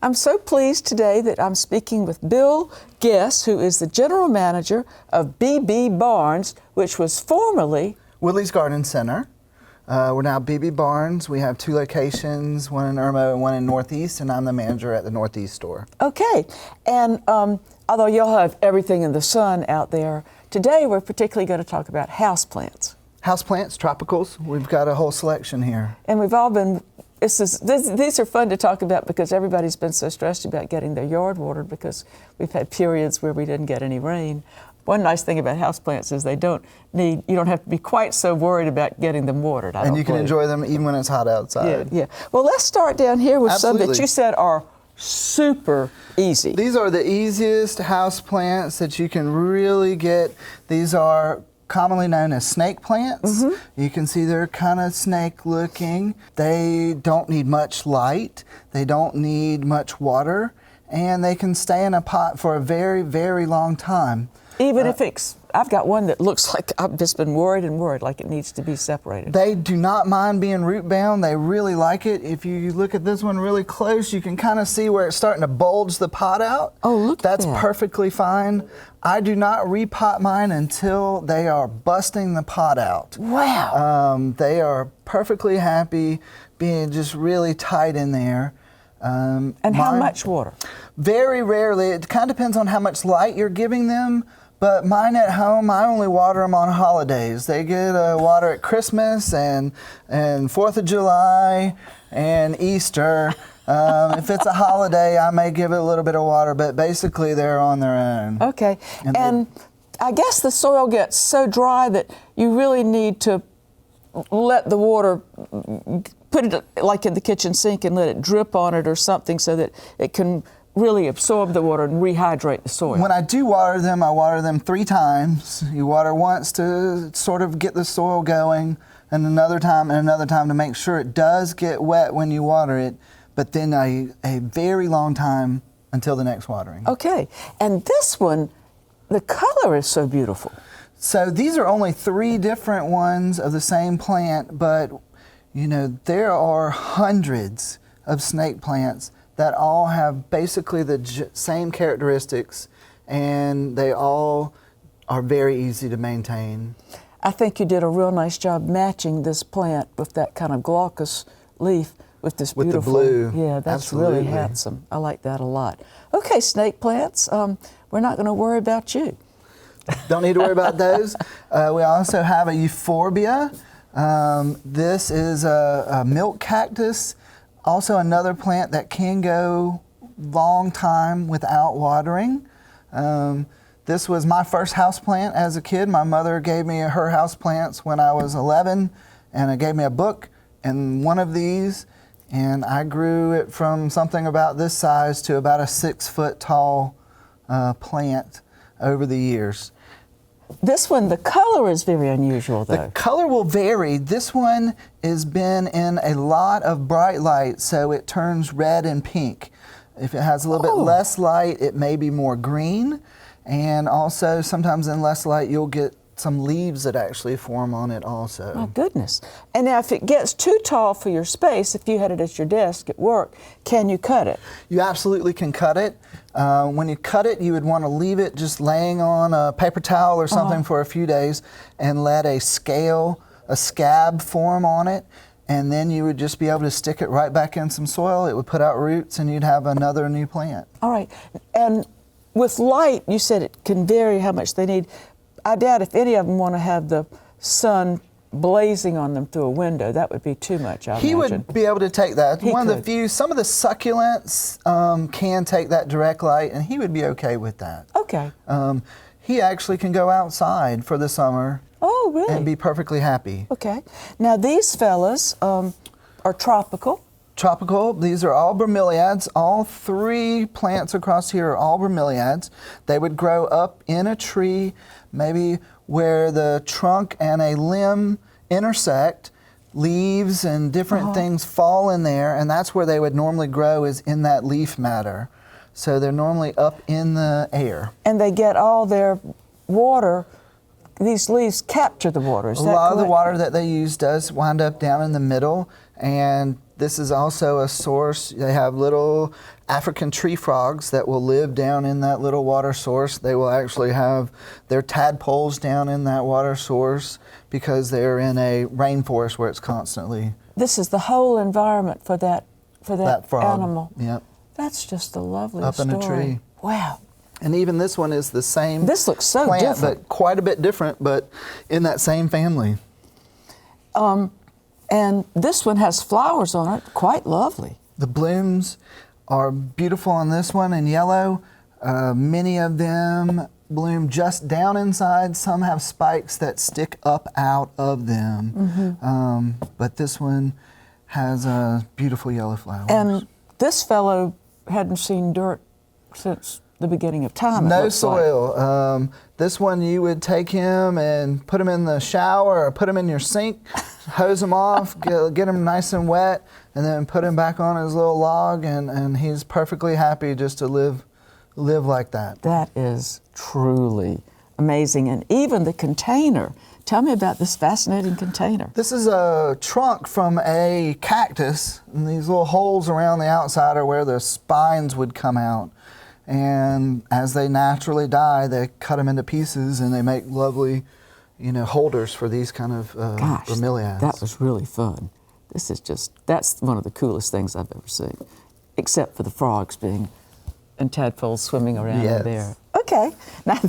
I'm so pleased today that I'm speaking with Bill Guess, who is the General Manager of B.B. Barnes, which was formerly Willie's Garden Center. We're now B.B. Barnes. We have 2 locations, one in Irmo and one in Northeast, and I'm the manager at the Northeast store. Okay, and although y'all have everything in the sun out there, today we're particularly going to talk about houseplants. Houseplants, tropicals, we've got a whole selection here. And we've all been, these are fun to talk about because everybody's been so stressed about getting their yard watered because we've had periods where we didn't get any rain. One nice thing about houseplants is you don't have to be quite so worried about getting them watered. And you can enjoy them even when it's hot outside. Yeah. Well, let's start down here with Absolutely. some that you said are super easy. These are the easiest houseplants that you can really get. These are commonly known as snake plants. Mm-hmm. You can see they're kind of snake looking. They don't need much light. They don't need much water. And they can stay in a pot for a very, very long time. Even if I've got one that looks like I've just been worried, like it needs to be separated. They do not mind being root bound. They really like it. If you look at this one really close, you can kind of see where it's starting to bulge the pot out. Oh, look at that. That's perfectly fine. I do not repot mine until they are busting the pot out. Wow. They are perfectly happy being just really tight in there. And how much water? Very rarely. It kind of depends on how much light you're giving them. But mine at home, I only water them on holidays. They get water at Christmas and 4th of July and Easter. If it's a holiday, I may give it a little bit of water, but basically they're on their own. Okay. And I guess the soil gets so dry that you really need to let the water, put it like in the kitchen sink and let it drip on it or something so that it can really absorb the water and rehydrate the soil. When I do water them, I water them 3 times. You water once to sort of get the soil going, and another time to make sure it does get wet when you water it, but then a very long time until the next watering. Okay, and this one, the color is so beautiful. So these are only 3 different ones of the same plant, but you know, there are hundreds of snake plants that all have basically the same characteristics, and they all are very easy to maintain. I think you did a real nice job matching this plant with that kind of glaucous leaf with this beautiful. With the blue. Yeah, that's Absolutely. really handsome. I like that a lot. Okay, snake plants, we're not going to worry about you. Don't need to worry about those. We also have a euphorbia. This is a milk cactus. Also another plant that can go long time without watering. This was my first house plant as a kid. My mother gave me her house plants when I was 11, and it gave me a book and one of these, and I grew it from something about this size to about a 6-foot tall plant over the years. This one, the color is very unusual, though. The color will vary. This one has been in a lot of bright light, so it turns red and pink. If it has a little bit less light, it may be more green. And also, sometimes in less light, you'll get some leaves that actually form on it also. My goodness. And now if it gets too tall for your space, if you had it at your desk at work, can you cut it? You absolutely can cut it. When you cut it, you would want to leave it just laying on a paper towel or something for a few days and let a scab form on it. And then you would just be able to stick it right back in some soil. It would put out roots and you'd have another new plant. All right. And with light, you said it can vary how much they need. I doubt if any of them want to have the sun blazing on them through a window. That would be too much, I imagine. He would be able to take that. One of the few, some of the succulents can take that direct light, and he would be okay with that. Okay. He actually can go outside for the summer. Oh, really? And be perfectly happy. Okay. Now these fellas are tropical. Tropical, these are all bromeliads. All 3 plants across here are all bromeliads. They would grow up in a tree, maybe where the trunk and a limb intersect, leaves and different things fall in there, and that's where they would normally grow, is in that leaf matter. So they're normally up in the air. And they get all their water, these leaves capture the water, is that correct? A lot of the water that they use does wind up down in the middle, and This is also a source. They have little African tree frogs that will live down in that little water source. They will actually have their tadpoles down in that water source because they're in a rainforest where it's constantly. This is the whole environment for that frog. animal. Yep. That's just a lovely Up story. in a tree. Wow. And even this one is the same. This looks so plant, different. but quite a bit different, but in that same family. And this one has flowers on it, quite lovely. The blooms are beautiful on this one in yellow. Many of them bloom just down inside. Some have spikes that stick up out of them. But this one has beautiful yellow flowers. And this fellow hadn't seen dirt since the beginning of time. No soil. This one you would take him and put him in the shower or put him in your sink, hose him off, get him nice and wet, and then put him back on his little log, and he's perfectly happy just to live like that. That is truly amazing. And even the container. Tell me about this fascinating container. This is a trunk from a cactus, and these little holes around the outside are where the spines would come out. And as they naturally die, they cut them into pieces and they make lovely, holders for these kind of bromeliads. That was really fun. That's one of the coolest things I've ever seen, except for the frogs and tadpoles swimming around in there. Okay, now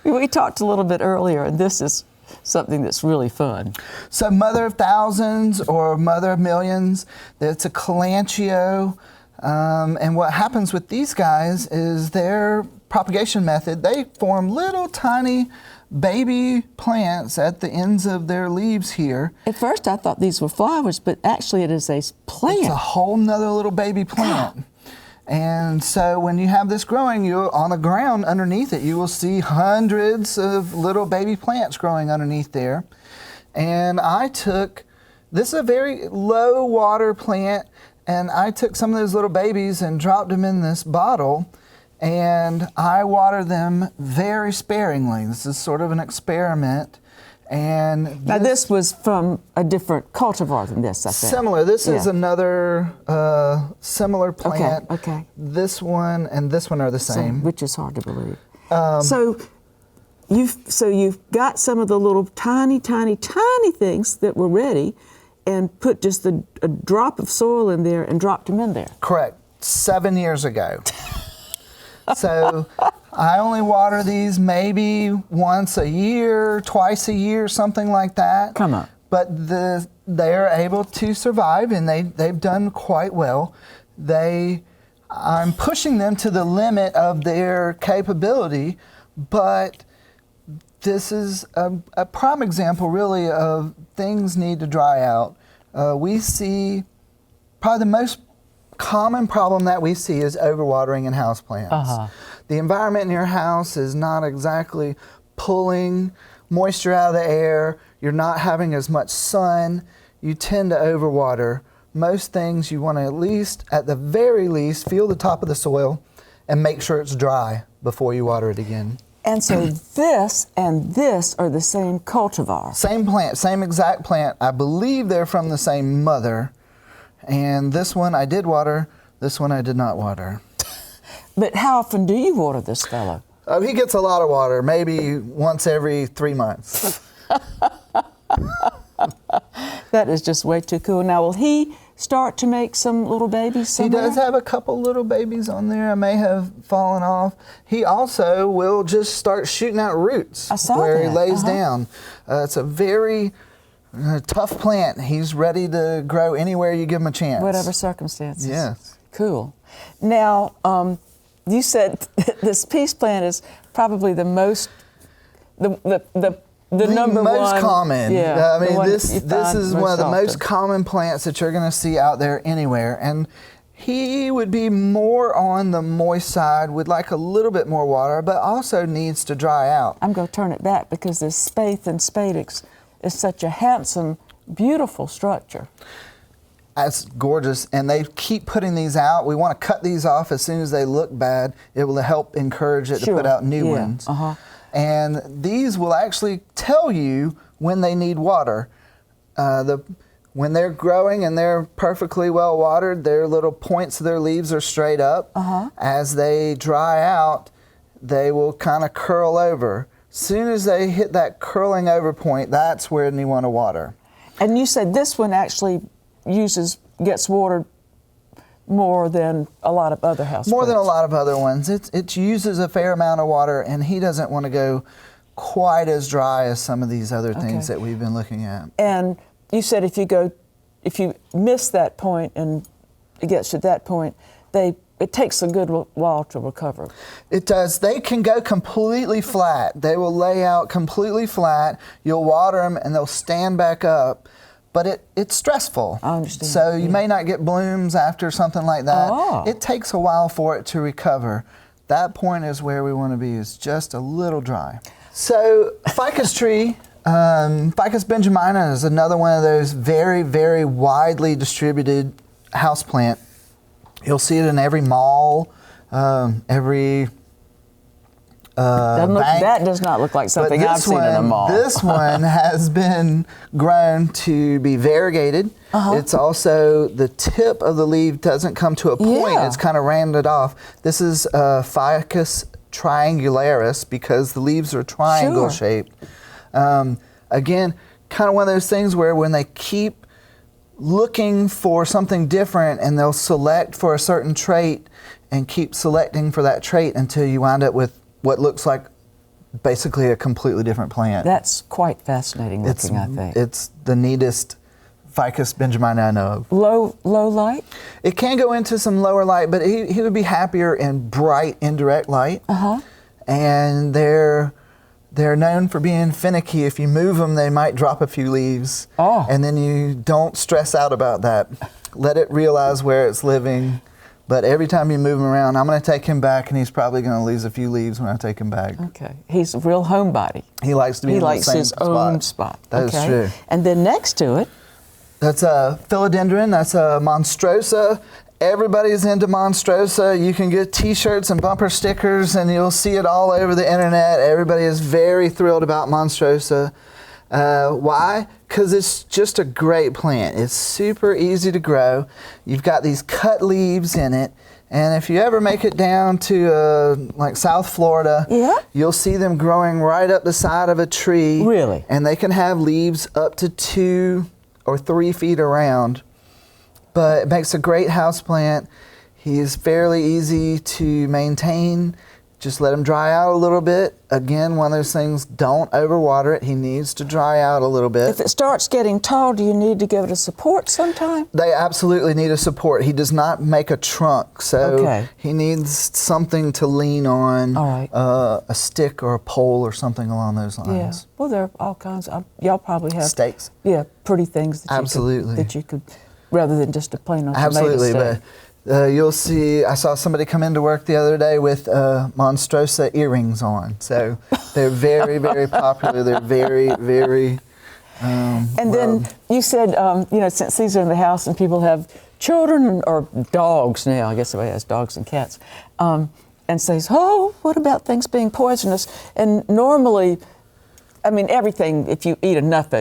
we talked a little bit earlier, and this is something that's really fun. So mother of thousands or mother of millions, it's a calantio. And what happens with these guys is their propagation method, they form little tiny baby plants at the ends of their leaves here. At first I thought these were flowers, but actually it is a plant. It's a whole nother little baby plant. And so when you have this growing, on the ground underneath it, you will see hundreds of little baby plants growing underneath there. And this is a very low water plant, and I took some of those little babies and dropped them in this bottle, and I water them very sparingly. This is sort of an experiment. And now this was from a different cultivar than this, I think. Similar. This is another similar plant. Okay. This one and this one are the same. Which is hard to believe. So you've got some of the little tiny things that were ready, and put just a drop of soil in there and dropped them in there. Correct. 7 years ago. So I only water these maybe once a year, twice a year, something like that. Come on. But they're able to survive, and they've done quite well. I'm pushing them to the limit of their capability, but this is a prime example, really, of things need to dry out. We see probably the most common problem that we see is overwatering in houseplants. The environment in your house is not exactly pulling moisture out of the air. You're not having as much sun. You tend to overwater. Most things you want to at the very least, feel the top of the soil and make sure it's dry before you water it again. And so this and this are the same cultivar. Same plant, same exact plant. I believe they're from the same mother. And this one I did water, this one I did not water. But how often do you water this fellow? He gets a lot of water, maybe once every 3 months. That is just way too cool. Now, will he start to make some little babies somewhere? He does have a couple little babies on there. I may have fallen off. He also will just start shooting out roots where he lays down. It's a very tough plant. He's ready to grow anywhere you give him a chance. Whatever circumstances. Yes. Cool. Now, you said this peace plant is probably the most, the number most one, common. Yeah, I mean, this is one of the most common plants that you're going to see out there anywhere. And he would be more on the moist side, would like a little bit more water, but also needs to dry out. I'm going to turn it back because this spathe and spadix is such a handsome, beautiful structure. That's gorgeous, and they keep putting these out. We want to cut these off as soon as they look bad. It will help encourage it to put out new ones. And these will actually tell you when they need water. when they're growing and they're perfectly well watered, their little points of their leaves are straight up. As they dry out, they will kind of curl over. Soon as they hit that curling over point, that's when you want to water. And you said this one actually gets watered more than a lot of other houseplants. More than a lot of other ones. It uses a fair amount of water, and he doesn't want to go quite as dry as some of these other things that we've been looking at. And you said if you miss that point and it gets to that point, it takes a good while to recover. It does. They can go completely flat. They will lay out completely flat. You'll water them and they'll stand back up. But it's stressful. I understand. So you may not get blooms after something like that. Oh. It takes a while for it to recover. That point is where we want to be, is just a little dry. So ficus tree, Ficus benjamina is another one of those very, very widely distributed houseplant. You'll see it in every mall, every bank. That does not look like something I've seen in a mall. This one has been grown to be variegated. It's also, the tip of the leaf doesn't come to a point. It's kind of rounded off. This is Ficus triangularis because the leaves are triangle shaped. Again, kind of one of those things where when they keep looking for something different and they'll select for a certain trait and keep selecting for that trait until you wind up with what looks like basically a completely different plant. That's quite fascinating looking, I think. It's the neatest Ficus benjamina I know of. Low light? It can go into some lower light, but he would be happier in bright indirect light. And they're known for being finicky. If you move them, they might drop a few leaves. And then you don't stress out about that. Let it realize where it's living. But every time you move him around, I'm going to take him back, and he's probably going to lose a few leaves when I take him back. Okay. He's a real homebody. He likes to be in the same his own spot. That is true. And then next to it, that's a philodendron. That's a monstrosa. Everybody's into monstrosa. You can get t-shirts and bumper stickers, and you'll see it all over the internet. Everybody is very thrilled about monstrosa. Why? Because it's just a great plant. It's super easy to grow. You've got these cut leaves in it, and if you ever make it down to like South Florida, you'll see them growing right up the side of a tree. Really? And they can have leaves up to 2 or 3 feet around. But it makes a great house plant. He is fairly easy to maintain. Just let him dry out a little bit. Again, one of those things, don't overwater it. He needs to dry out a little bit. If it starts getting tall, do you need to give it a support sometime? They absolutely need a support. He does not make a trunk, so he needs something to lean on, a stick or a pole or something along those lines. Well, there are all kinds of, y'all probably have stakes. Pretty things that you could, rather than just a plain old tomato stake. But you'll see, I saw somebody come into work the other day with monstrosa earrings on. So they're very, very popular. They're very, very And then you said, since these are in the house and people have children or dogs now, I guess everybody has dogs and cats, and says, what about things being poisonous? And normally, I mean, everything, if you eat enough,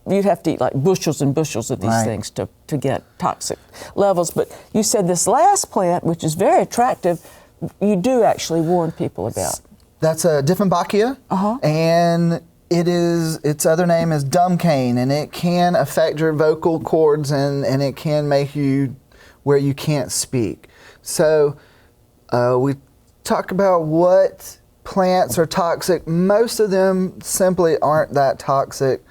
you'd have to eat like bushels and bushels of these things to get toxic levels. But you said this last plant, which is very attractive, you do actually warn people about. That's a Dieffenbachia, and its other name is dumb cane, and it can affect your vocal cords, and it can make you where you can't speak. So we talk about what plants are toxic. Most of them simply aren't that toxic.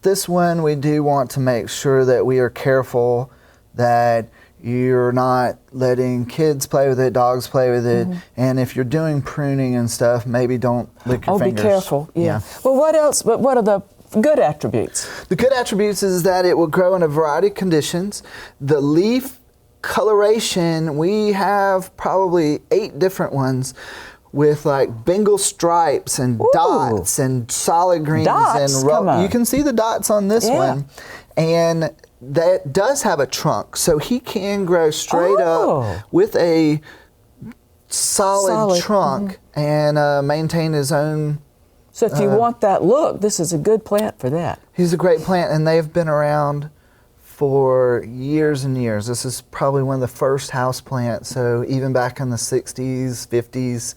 This one, we do want to make sure that we are careful that you're not letting kids play with it, dogs play with it, and if you're doing pruning and stuff, maybe don't lick your fingers. Be careful, Well, what else, but what are the good attributes? The good attributes is that it will grow in a variety of conditions. The leaf coloration, we have probably 8 different ones, with like Bengal stripes and dots and solid greens and you can see the dots on this one, and that does have a trunk, so he can grow straight up with a solid trunk and maintain his own. So if you want that look, this is a good plant for that. He's a great plant, and they've been around for years and years. This is probably one of the first house plants. So even back in the 60s, 50s,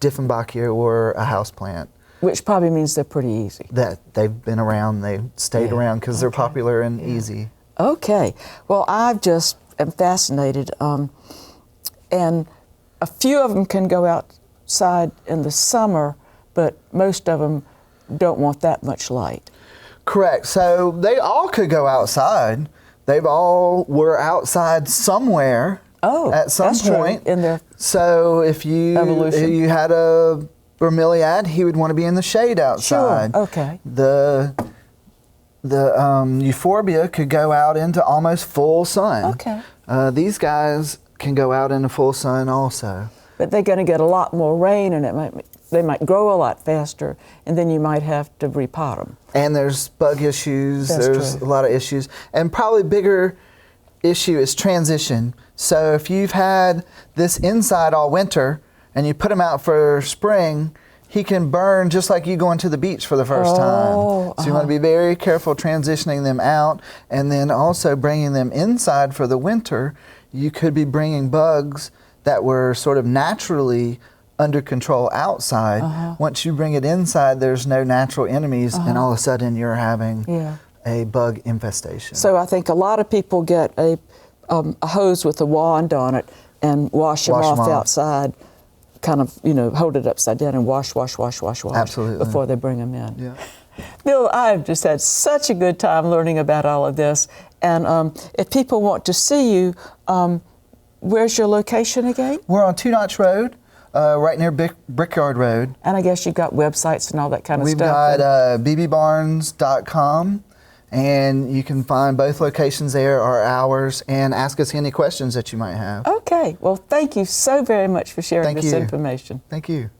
Dieffenbachia were a house plant. Which probably means they're pretty easy. That they've been around, they've stayed around because they're popular and easy. Okay. Well, I've just am fascinated. And a few of them can go outside in the summer, but most of them don't want that much light. Correct. So they all could go outside. They've all were outside somewhere at some point in their So if you had a bromeliad, he would want to be in the shade outside. Sure. Okay. The euphorbia could go out into almost full sun. Okay. These guys can go out into full sun also. But they're going to get a lot more rain, and they might grow a lot faster, and then you might have to repot them. And there's bug issues. There's a lot of issues, and probably bigger issue is transition. So if you've had this inside all winter and you put him out for spring, he can burn just like you going to the beach for the first time. So you want to be very careful transitioning them out, and then also bringing them inside for the winter. You could be bringing bugs that were sort of naturally under control outside. Once you bring it inside, there's no natural enemies, and all of a sudden you're having a bug infestation. So I think a lot of people get a hose with a wand on it and wash them off outside, kind of, hold it upside down and wash Absolutely. before they bring them in. Yeah. Bill, I've just had such a good time learning about all of this. And if people want to see you, where's your location again? We're on Two Notch Road, right near Brickyard Road. And I guess you've got websites and all that kind of We've stuff. got bbbarnes.com, and you can find both locations there, our hours, and ask us any questions that you might have. Okay. Well, thank you so very much for sharing this information. Thank you.